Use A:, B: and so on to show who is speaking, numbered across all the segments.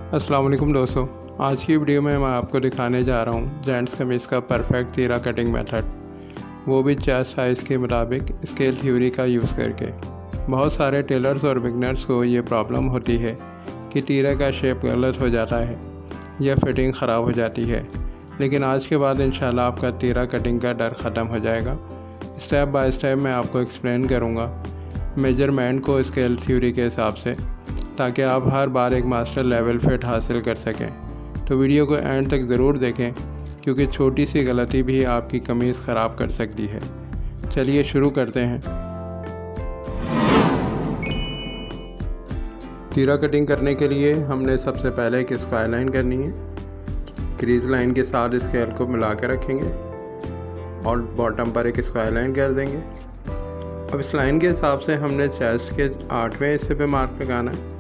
A: अस्सलाम वालेकुम दोस्तों, आज की वीडियो में मैं आपको दिखाने जा रहा हूँ जेंट्स कमीज़ का परफेक्ट तीरा कटिंग मेथड, वो भी चेस्ट साइज़ के मुताबिक स्केल थ्योरी का यूज़ करके। बहुत सारे टेलर्स और बिगनर्स को ये प्रॉब्लम होती है कि तीरे का शेप गलत हो जाता है या फिटिंग ख़राब हो जाती है, लेकिन आज के बाद इंशाल्लाह आपका तीरा कटिंग का डर ख़त्म हो जाएगा। स्टेप बाय स्टेप मैं आपको एक्सप्लेन करूँगा मेजरमेंट को स्केल थ्योरी के हिसाब से, ताकि आप हर बार एक मास्टर लेवल फिट हासिल कर सकें। तो वीडियो को एंड तक ज़रूर देखें, क्योंकि छोटी सी गलती भी आपकी कमीज़ ख़राब कर सकती है। चलिए शुरू करते हैं। तीरा कटिंग करने के लिए हमने सबसे पहले एक स्क्वायर लाइन करनी है। क्रीज लाइन के साथ स्केल को मिला कर रखेंगे और बॉटम पर एक स्क्वायर लाइन कर देंगे। अब इस लाइन के हिसाब से हमने चेस्ट के 8वें हिस्से पे मार्क लगाना है,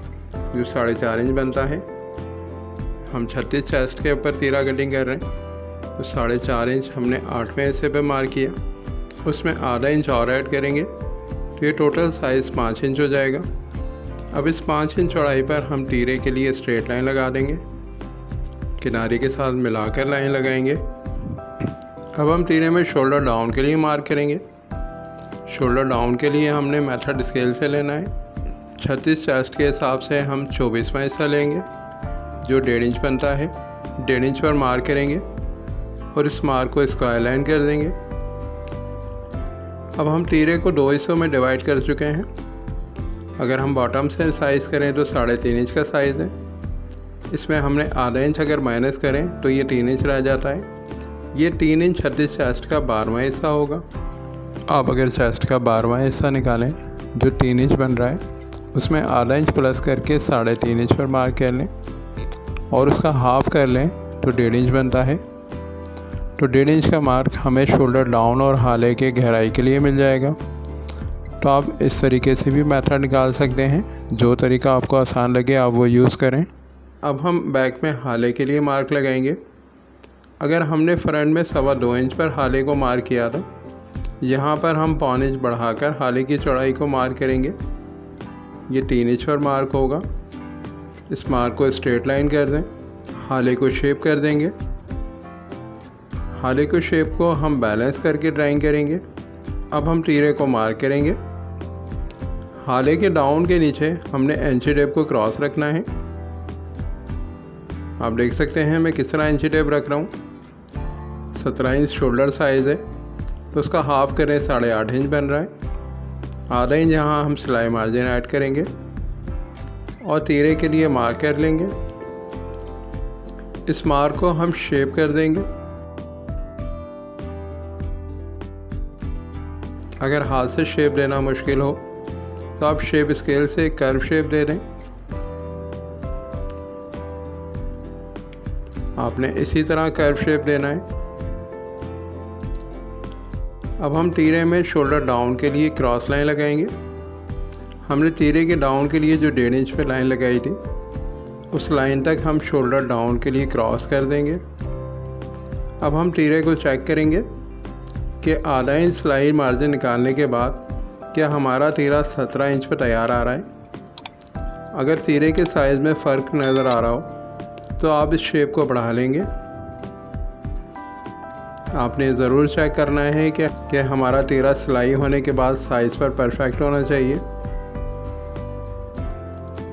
A: जो 4.5 इंच बनता है। हम 36 चेस्ट के ऊपर तीरा कटिंग कर रहे हैं, तो 4.5 इंच हमने 8वें हिस्से पे मार्क किया। उसमें आधा इंच और ऐड करेंगे, तो ये टोटल साइज़ 5 इंच हो जाएगा। अब इस 5 इंच चौड़ाई पर हम तीरे के लिए स्ट्रेट लाइन लगा देंगे, किनारे के साथ मिलाकर लाइन लगाएंगे। अब हम तीरे में शोल्डर डाउन के लिए मार्क करेंगे। शोल्डर डाउन के लिए हमने मेथड स्केल से लेना है। 36 चेस्ट के हिसाब से हम 24वां हिस्सा लेंगे, जो 1.5 इंच बनता है। 1.5 इंच पर मार्क करेंगे और इस मार्क को स्क्वायर लाइन कर देंगे। अब हम तीरे को 2 हिस्सों में डिवाइड कर चुके हैं। अगर हम बॉटम से साइज़ करें तो 3.5 इंच का साइज़ है। इसमें हमने आधा इंच अगर माइनस करें तो ये 3 इंच रह जाता है। ये 3 इंच 36 चेस्ट का 12वां हिस्सा होगा। आप अगर चेस्ट का 12वां हिस्सा निकालें, जो 3 इंच बन रहा है, उसमें आधा इंच प्लस करके 3.5 इंच पर मार्क कर लें और उसका हाफ़ कर लें तो 1.5 इंच बनता है। तो 1.5 इंच का मार्क हमें शोल्डर डाउन और हाले के गहराई के लिए मिल जाएगा। तो आप इस तरीके से भी मेथड निकाल सकते हैं। जो तरीका आपको आसान लगे आप वो यूज़ करें। अब हम बैक में हाले के लिए मार्क लगाएंगे। अगर हमने फ्रंट में 2.25 इंच पर हाले को मार्क किया था, यहाँ पर हम 1.25 इंच बढ़ाकर हाले की चौड़ाई को मार्क करेंगे। ये 3 इंच पर मार्क होगा। इस मार्क को स्ट्रेट लाइन कर दें, हाले को शेप कर देंगे। हाले को शेप को हम बैलेंस करके ड्राइंग करेंगे। अब हम तीरे को मार्क करेंगे। हाले के डाउन के नीचे हमने इंची टेप को क्रॉस रखना है। आप देख सकते हैं मैं किस तरह इंची टेप रख रहा हूँ। 17 इंच शोल्डर साइज़ है, तो उसका हाफ़ करें 8.5 इंच बन रहा है। आधा इंच यहाँ हम सिलाई मार्जिन ऐड करेंगे और तीरे के लिए मार्क कर लेंगे। इस मार्क को हम शेप कर देंगे। अगर हाथ से शेप देना मुश्किल हो तो आप शेप स्केल से कर्व शेप दे दें। आपने इसी तरह कर्व शेप देना है। अब हम तीरे में शोल्डर डाउन के लिए क्रॉस लाइन लगाएंगे। हमने तीरे के डाउन के लिए जो 1.5 इंच पे लाइन लगाई थी, उस लाइन तक हम शोल्डर डाउन के लिए क्रॉस कर देंगे। अब हम तीरे को चेक करेंगे कि आधा इंच सिलाई मार्जिन निकालने के बाद क्या हमारा तीरा 17 इंच पर तैयार आ रहा है। अगर तीरे के साइज़ में फ़र्क नज़र आ रहा हो तो आप इस शेप को बढ़ा लेंगे। आपने ज़रूर चेक करना है कि हमारा तीरा सिलाई होने के बाद साइज़ पर परफेक्ट होना चाहिए।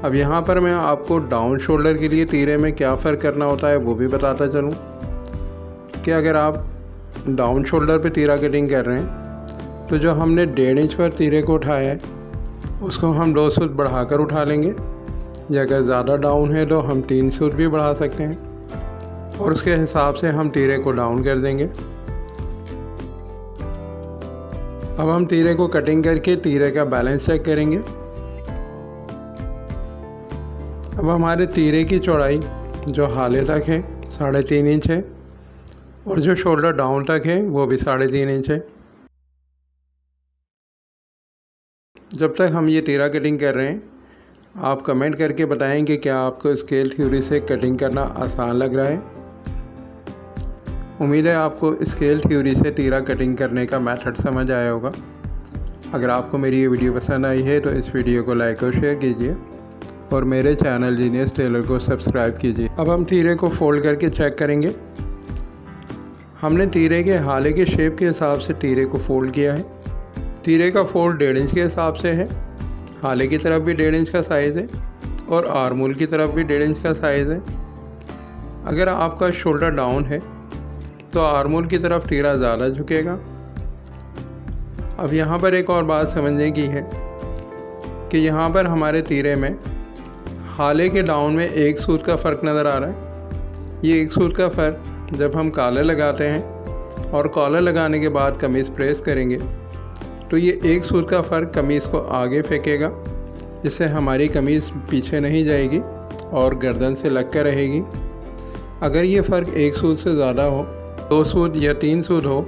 A: अब यहाँ पर मैं आपको डाउन शोल्डर के लिए तीरे में क्या फ़र्क करना होता है वो भी बताता चलूँ कि अगर आप डाउन शोल्डर पे तीरा कटिंग कर रहे हैं, तो जो हमने 1.5 इंच पर तीरे को उठाया है, उसको हम 2 सूत बढ़ाकर उठा लेंगे, या अगर ज़्यादा डाउन है तो हम 3 सूत भी बढ़ा सकते हैं और उसके हिसाब से हम तीरे को डाउन कर देंगे। अब हम तीरे को कटिंग करके तीरे का बैलेंस चेक करेंगे। अब हमारे तीरे की चौड़ाई जो हाले तक है 3.5 इंच है और जो शोल्डर डाउन तक है वो भी 3.5 इंच है। जब तक हम ये तीरा कटिंग कर रहे हैं, आप कमेंट करके बताएं कि क्या आपको स्केल थ्योरी से कटिंग करना आसान लग रहा है। उम्मीद है आपको स्केल थ्योरी से तीरा कटिंग करने का मेथड समझ आया होगा। अगर आपको मेरी ये वीडियो पसंद आई है तो इस वीडियो को लाइक और शेयर कीजिए। और मेरे चैनल जीनियस टेलर को सब्सक्राइब कीजिए। अब हम तीरे को फोल्ड करके चेक करेंगे। हमने तीरे के हाले के शेप के हिसाब से तीरे को फोल्ड किया है। तीरे का फोल्ड 1.5 इंच के हिसाब से है। हाले की तरफ भी 1.5 इंच का साइज़ है और आर्मोल की तरफ भी 1.5 इंच का साइज़ है। अगर आपका शोल्डर डाउन है तो आर्मोल की तरफ तीरा ज़्यादा झुकेगा। अब यहाँ पर एक और बात समझने की है कि यहाँ पर हमारे तीरे में हाले के डाउन में 1 सूत का फ़र्क नज़र आ रहा है। ये 1 सूत का फ़र्क जब हम कॉलर लगाते हैं और कॉलर लगाने के बाद कमीज़ प्रेस करेंगे तो ये 1 सूत का फ़र्क कमीज़ को आगे फेंकेगा, जिससे हमारी कमीज़ पीछे नहीं जाएगी और गर्दन से लग कर रहेगी। अगर ये फ़र्क 1 सूत से ज़्यादा हो, 2 सूत या 3 सूत हो,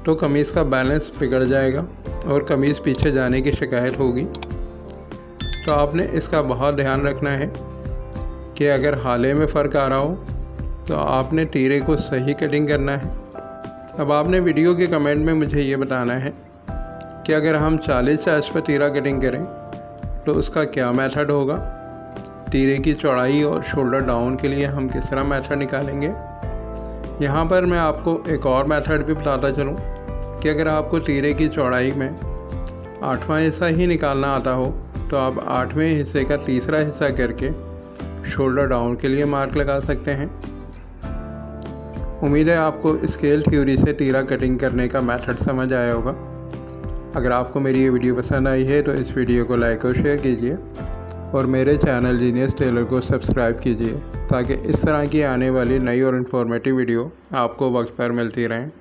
A: तो कमीज़ का बैलेंस बिगड़ जाएगा और कमीज़ पीछे जाने की शिकायत होगी। तो आपने इसका बहुत ध्यान रखना है कि अगर हाले में फ़र्क आ रहा हो तो आपने तीरे को सही कटिंग करना है। अब आपने वीडियो के कमेंट में मुझे ये बताना है कि अगर हम 40 इंच पर तीरा कटिंग करें तो उसका क्या मेथड होगा। तीरे की चौड़ाई और शोल्डर डाउन के लिए हम किस तरह मेथड निकालेंगे। यहाँ पर मैं आपको एक और मेथड भी बताता चलूँ कि अगर आपको तीरे की चौड़ाई में 8वां हिस्सा ही निकालना आता हो तो आप 8वें हिस्से का तीसरा हिस्सा करके शोल्डर डाउन के लिए मार्क लगा सकते हैं। उम्मीद है आपको स्केल थ्योरी से तीरा कटिंग करने का मेथड समझ आया होगा। अगर आपको मेरी ये वीडियो पसंद आई है तो इस वीडियो को लाइक और शेयर कीजिए और मेरे चैनल जीनियस टेलर को सब्सक्राइब कीजिए ताकि इस तरह की आने वाली नई और इन्फॉर्मेटिव वीडियो आपको वक्त पर मिलती रहें।